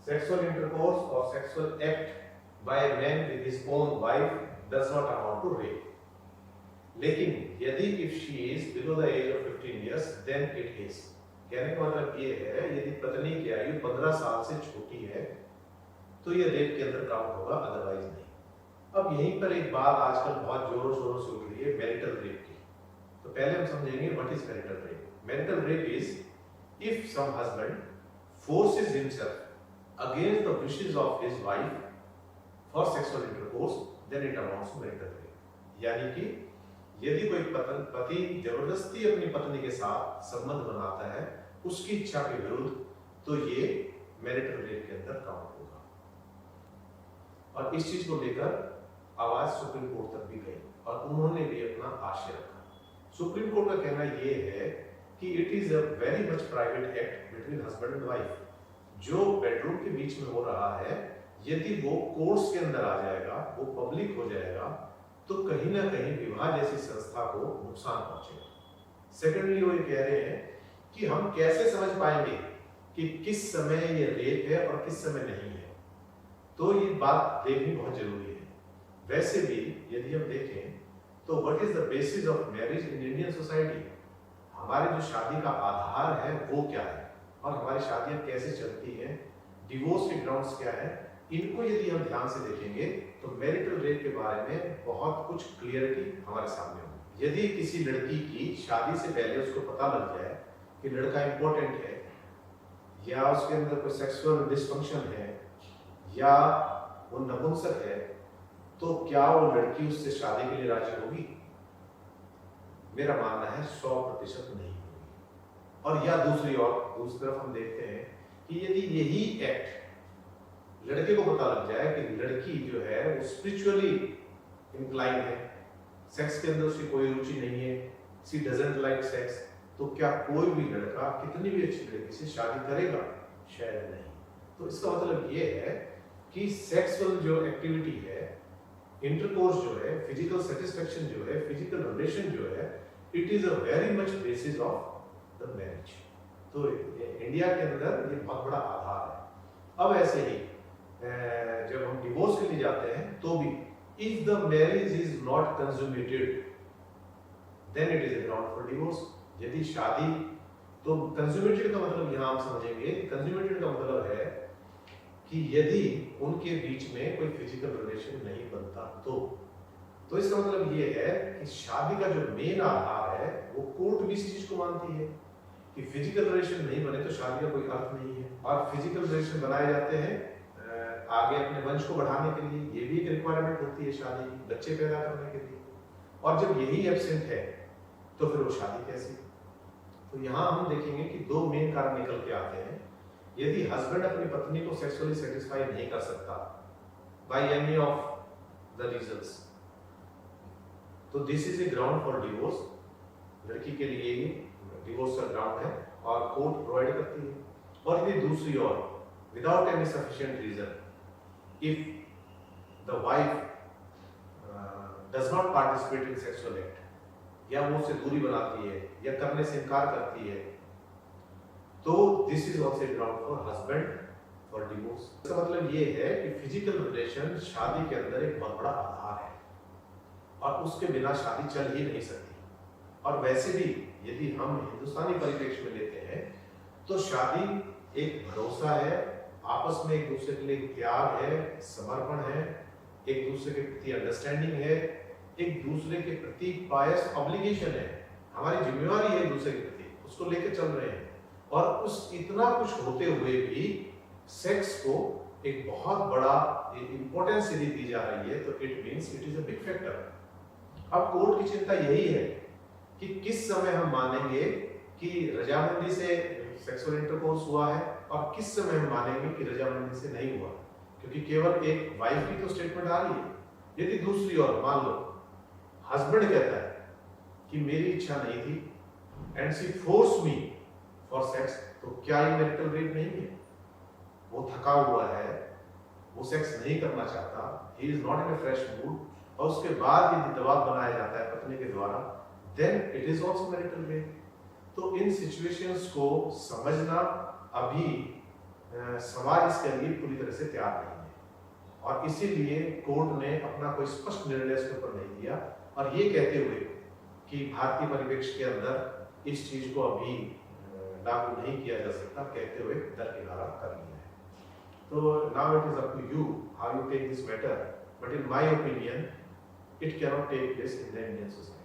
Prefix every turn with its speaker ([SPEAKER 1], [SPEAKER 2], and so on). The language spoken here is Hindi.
[SPEAKER 1] sexual intercourse or sexual act by a man with his own wife does not amount to rape. लेकिन यदि if she is below the age of 15 years then it is. कहने का मतलब ये है यदि पत्नी की आयु 15 साल से छोटी है तो ये रेप के अंदर काउंट होगा, अदरवाइज नहीं। अब यहीं पर एक बात आजकल बहुत जोरों शोरों से उठ रही है मैरिटल रेप की। तो पहले हम समझेंगे what is marital rape. Marital rape is if some husband forces himself against the wishes of his wife for sexual intercourse then it amounts to marital rape। यानी कि यदि कोई पति जबरदस्ती अपनी पत्नी के साथ संबंध बनाता है उसकी इच्छा के विरुद्ध तो ये मैरिटल रेप के अंदर काउंट होगा। और इस चीज को लेकर आवाज सुप्रीम कोर्ट तक भी गई और उन्होंने भी अपना आशय रखा। सुप्रीम कोर्ट का कहना यह है कि it is a very much private act between husband and wife. जो बेडरूम के बीच में हो रहा है यदि वो कोर्ट्स के अंदर आ जाएगा, वो पब्लिक हो जाएगा तो कहीं ना कहीं विवाह जैसी संस्था को नुकसान पहुंचेगा। सेकेंडली वो ये कह रहे हैं कि हम कैसे समझ पाएंगे कि किस समय ये रेप है और किस समय नहीं है, तो ये बात देखनी बहुत जरूरी है। वैसे भी यदि हम देखें तो what is the basis of marriage in Indian society, हमारे जो शादी का आधार है वो क्या है और हमारी शादियां कैसे चलती हैं, डिवोर्स के ग्राउंड्स क्या है, इनको यदि हम ध्यान से देखेंगे तो मैरिटल रेप के बारे में बहुत कुछ क्लियरिटी हमारे सामने होगी। यदि किसी लड़की की शादी से पहले उसको पता लग जाए कि लड़का इंपॉर्टेंट है या उसके अंदर कोई सेक्सुअल डिसफंक्शन है या वो नपुंसक है, तो क्या वो लड़की उससे शादी के लिए राजी होगी? मेरा मानना है 100% नहीं होगी। और या दूसरी तरफ हम देखते हैं कि यदि यही एक्ट लड़के को पता लग जाए कि लड़की जो है वो स्पिरिचुअली इंक्लाइन है, सेक्स के अंदर उसकी कोई रुचि नहीं है, शी डजंट लाइक सेक्स, तो क्या कोई भी लड़का कितनी भी अच्छी लड़की से शादी करेगा? शायद नहीं। तो इसका मतलब ये है कि सेक्सुअल जो एक्टिविटी है, इंटरकोर्स जो है, फिजिकल सेटिस्फेक्शन जो है, फिजिकल रिलेशन जो है, it is a very much basis of the marriage. तो इंडिया के अंदर ये बहुत बड़ा आधार है। अब ऐसे ही जब हम डिवोर्स के लिए जाते हैं तो भी if the marriage is not consummated then it is a ground for divorce. यदि शादी तो कंज्यूमेटेड का मतलब यहां हम समझेंगे, कंज्यूमेटेड का मतलब है कि यदि उनके बीच में कोई फिजिकल रिलेशन नहीं बनता तो इसका मतलब ये है कि शादी का जो मेन आधार है वो कोर्ट भी इस चीज को मानती है कि फिजिकल रिलेशन नहीं बने तो शादी का कोई अर्थ नहीं है। और फिजिकल रिलेशन बनाए जाते हैं आगे अपने वंश को बढ़ाने के लिए, ये भी एक रिक्वायरमेंट होती है शादी की, बच्चे पैदा करने के लिए। और जब यही एब्सेंट है तो फिर वो शादी कैसी? तो यहाँ हम देखेंगे कि दो मेन कारण निकल के आते हैं। यदि हस्बैंड अपनी पत्नी को सेक्सुअली सेटिस्फाई नहीं कर सकता by any of the reasons, तो this is a ground for divorce. लड़की के लिए डिवोर्स का ग्राउंड है और कोर्ट प्रोवाइड करती है। और यदि दूसरी ओर without any sufficient reason if the wife does not participate in sexual act या वो उससे दूरी बनाती है या करने से इनकार करती है, तो this is also ground for husband for divorce. इसका मतलब ये है कि फिजिकल रिलेशन शादी के अंदर एक बहुत बड़ा आधार है और उसके बिना शादी चल ही नहीं सकती। और वैसे भी यदि हम हिंदुस्तानी परिप्रेक्ष्य में लेते हैं तो शादी एक भरोसा है, आपस में एक दूसरे के लिए त्याग है, समर्पण है, एक दूसरे के प्रति अंडरस्टैंडिंग है, एक दूसरे के प्रति पायस ऑब्लिगेशन है, हमारी जिम्मेवारी है एक दूसरे के प्रति, उसको लेकर चल रहे हैं। और उस इतना कुछ होते हुए भी सेक्स को एक बहुत बड़ा इंपॉर्टेंस यदि दी जा रही है तो it means it is a big factor. अब कोर्ट की चिंता यही है कि किस समय हम मानेंगे कि रजामंदी से सेक्सुअल इंटरकोर्स हुआ है और किस समय हम मानेंगे कि रजामंदी से नहीं हुआ, क्योंकि केवल एक वाइफ की तो स्टेटमेंट आ रही है। यदि दूसरी ओर मान लो हस्बैंड कहता है कि मेरी इच्छा नहीं थी and she force me for sex, तो क्या ये मैरिटल रेप नहीं है? वो थका हुआ है, वो सेक्स नहीं करना चाहता, he is not in a fresh mood, और उसके बाद यदि दबाव बनाया जाता है पत्नी के द्वारा, then it is also marital rape. तो इन सिचुएशंस को समझना अभी समाज इसके लिए पूरी तरह से तैयार नहीं है, और इसीलिए कोर्ट ने अपना कोई स्पष्ट निर्णय इसके ऊपर नहीं दिया, और ये कहते हुए कि भारतीय परिप्रेक्ष्य के अंदर इस चीज को अभी लागू नहीं किया जा सकता, कहते हुए दरकिनारा कर लिया है। तो now it is up to you how you take this matter, but in my opinion it cannot take place in the Indian society.